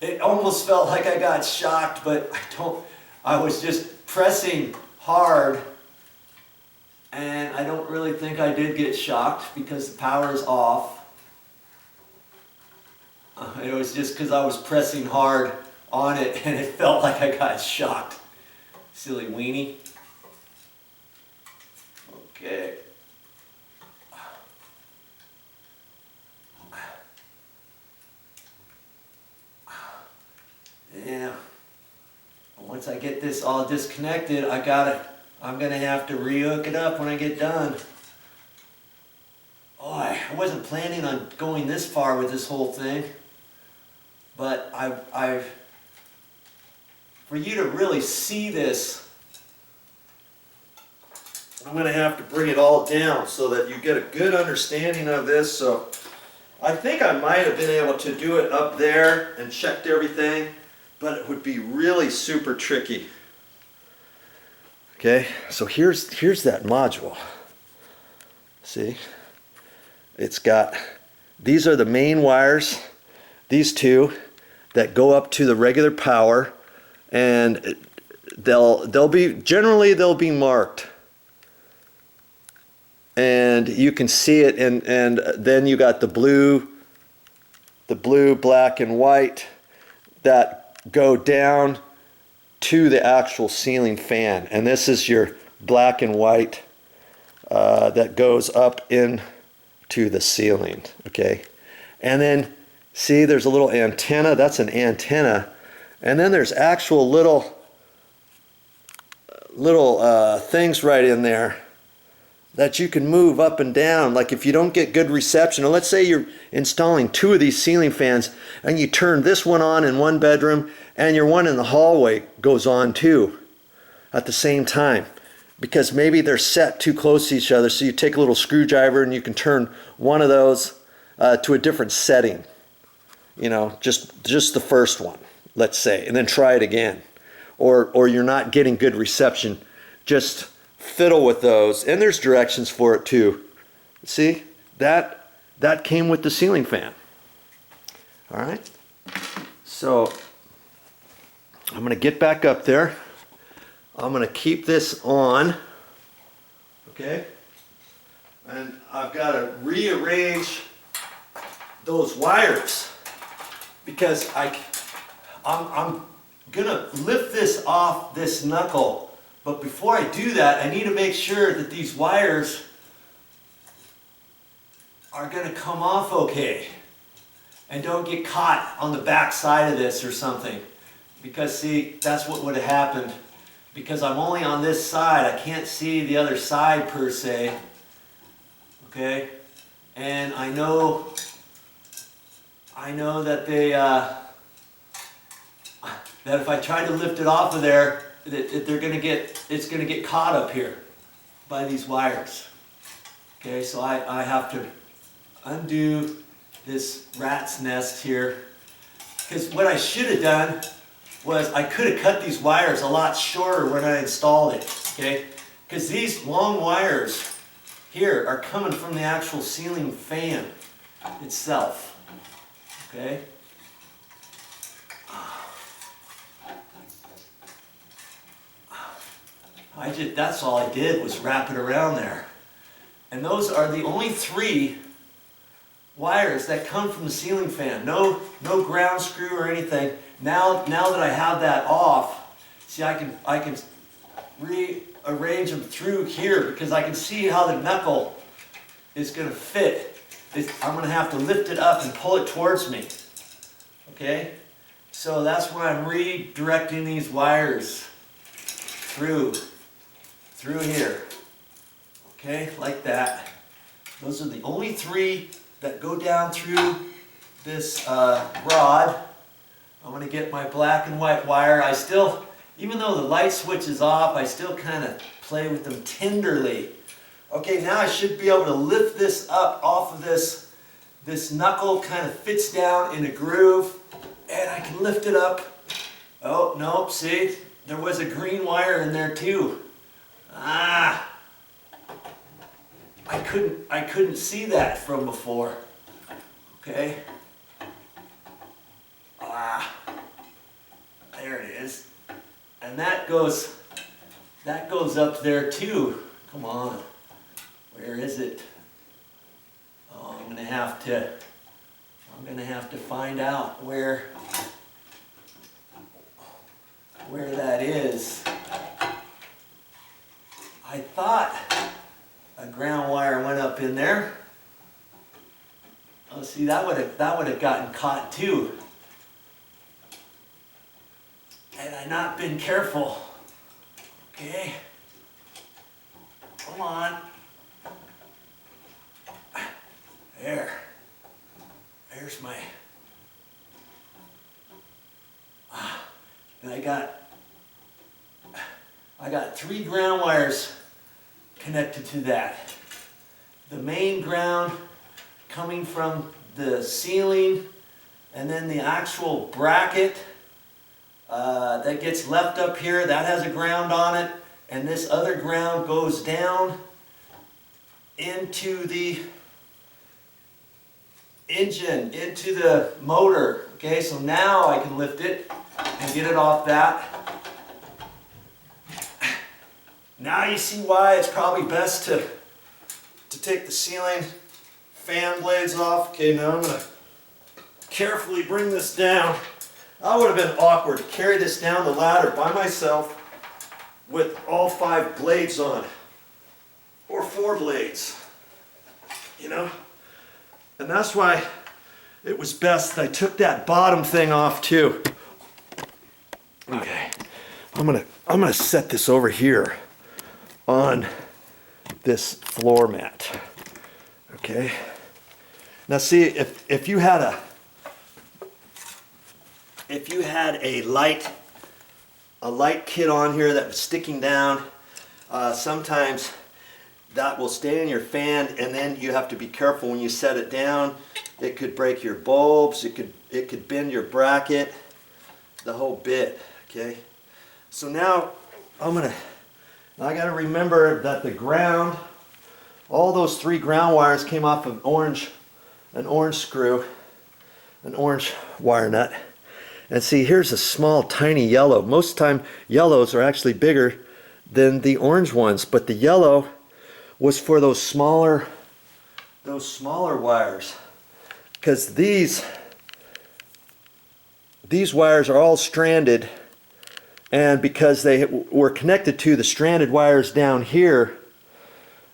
it almost felt like I got shocked, but I was just pressing hard, and I don't really think I did get shocked because the power is off. It was just because I was pressing hard on it and it felt like I got shocked. Silly weenie. Okay. Yeah. Once I get this all disconnected, I'm gonna have to re-hook it up when I get done. Oh, I wasn't planning on going this far with this whole thing, but for you to really see this, I'm gonna have to bring it all down so that you get a good understanding of this. So I think I might have been able to do it up there and checked everything, but it would be really super tricky. Okay, so here's that module. See? It's got, these are the main wires, these two that go up to the regular power, and they'll be marked. And you can see it, and then you got the blue, black, and white that go down to the actual ceiling fan. And this is your black and white that goes up into the ceiling, okay? And then, see, there's a little antenna. That's an antenna. And then there's actual little things right in there that you can move up and down. Like if you don't get good reception, or let's say you're installing 2 of these ceiling fans and you turn this one on in one bedroom and your one in the hallway goes on too at the same time, because maybe they're set too close to each other. So you take a little screwdriver and you can turn one of those to a different setting, you know, just the first one, let's say, and then try it again. Or you're not getting good reception, just fiddle with those, and there's directions for it too. See, that came with the ceiling fan. All right, so I'm going to get back up there. I'm going to keep this on, okay, and I've got to rearrange those wires because I'm going to lift this off this knuckle. But before I do that, I need to make sure that these wires are going to come off okay and don't get caught on the back side of this or something. Because see, that's what would have happened. Because I'm only on this side, I can't see the other side per se. Okay? And I know that that if I try to lift it off of there, it's gonna get caught up here by these wires. Okay, so I have to undo this rat's nest here, because what I should have done was I could have cut these wires a lot shorter when I installed it. Okay, because these long wires here are coming from the actual ceiling fan itself. Okay. That's all I did was wrap it around there. And those are the only 3 wires that come from the ceiling fan. No ground screw or anything. Now that I have that off, see, I can rearrange them through here because I can see how the knuckle is going to fit. I'm going to have to lift it up and pull it towards me. Okay? So that's why I'm redirecting these wires through here. Okay, like that. Those are the only 3 that go down through this rod. I'm going to get my black and white wire. I still, even though the light switch is off, I still kind of play with them tenderly. Okay, now I should be able to lift this up off of this. This knuckle kind of fits down in a groove, and I can lift it up. Oh, no, see, there was a green wire in there too. I couldn't see that from before. Okay. And that goes up there too. Come on. Where is it? Oh, I'm gonna have to find out where that is. I thought a ground wire went up in there. Oh, see, that would have gotten caught too. Had I not been careful. Okay. Come on. There. There's my. And I got 3 ground wires connected to that. The main ground coming from the ceiling, and then the actual bracket that gets left up here, that has a ground on it, and this other ground goes down into the engine, into the motor. Okay, so now I can lift it and get it off that. Now you see why it's probably best to take the ceiling fan blades off. Okay, now I'm going to carefully bring this down. I would have been awkward to carry this down the ladder by myself with all 5 blades on, or 4 blades, you know. And that's why it was best that I took that bottom thing off too. Okay, I'm gonna set this over here on this floor mat. Okay. Now see, if you had a light kit on here that was sticking down, sometimes that will stay in your fan, and then you have to be careful when you set it down. It could break your bulbs, it could bend your bracket, the whole bit. Okay. So now I gotta remember that the ground, all those 3 ground wires came off of an orange screw, an orange wire nut. And see, here's a small, tiny yellow. Most of the time, yellows are actually bigger than the orange ones, but the yellow was for those smaller wires, because these wires are all stranded, and because they were connected to the stranded wires down here,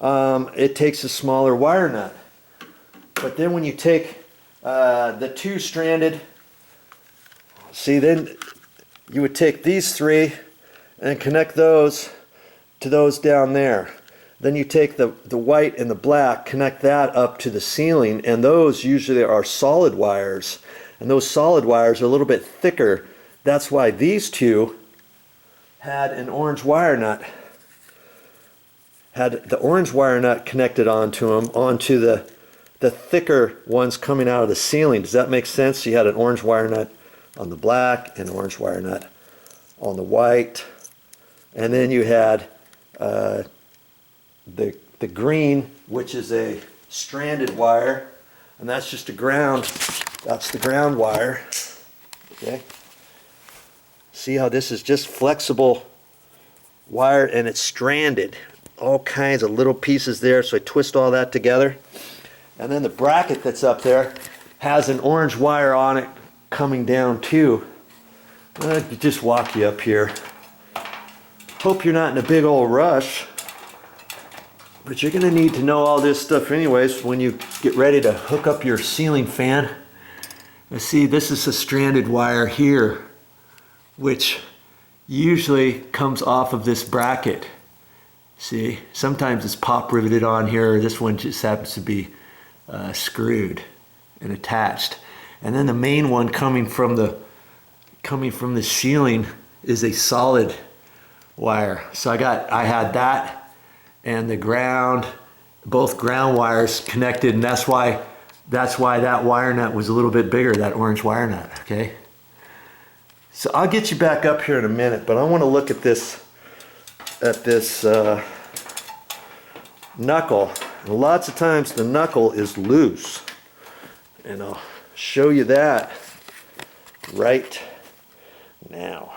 it takes a smaller wire nut. But then when you take the 2 stranded, see, then you would take these 3 and connect those to those down there. Then you take the white and the black, connect that up to the ceiling, and those usually are solid wires. And those solid wires are a little bit thicker. That's why these 2 had an orange wire nut. Had the orange wire nut connected onto them, onto the thicker ones coming out of the ceiling. Does that make sense? So you had an orange wire nut on the black, and an orange wire nut on the white, and then you had the green, which is a stranded wire, and that's just a ground. That's the ground wire. Okay. See how this is just flexible wire, and it's stranded. All kinds of little pieces there, so I twist all that together. And then the bracket that's up there has an orange wire on it coming down too. Just walk you up here. Hope you're not in a big old rush, but you're gonna need to know all this stuff anyways when you get ready to hook up your ceiling fan. Let's see, this is a stranded wire here, which usually comes off of this bracket. See, sometimes it's pop riveted on here. This one just happens to be screwed and attached. And then the main one coming from the ceiling is a solid wire. So I had that and the ground, both ground wires connected, and that's why that wire nut was a little bit bigger, that orange wire nut. Okay. So I'll get you back up here in a minute, but I want to look at this knuckle. And lots of times the knuckle is loose, and I'll show you that right now.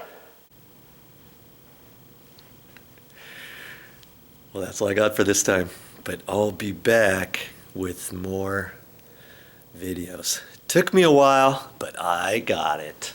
Well, that's all I got for this time, but I'll be back with more videos. Took me a while, but I got it.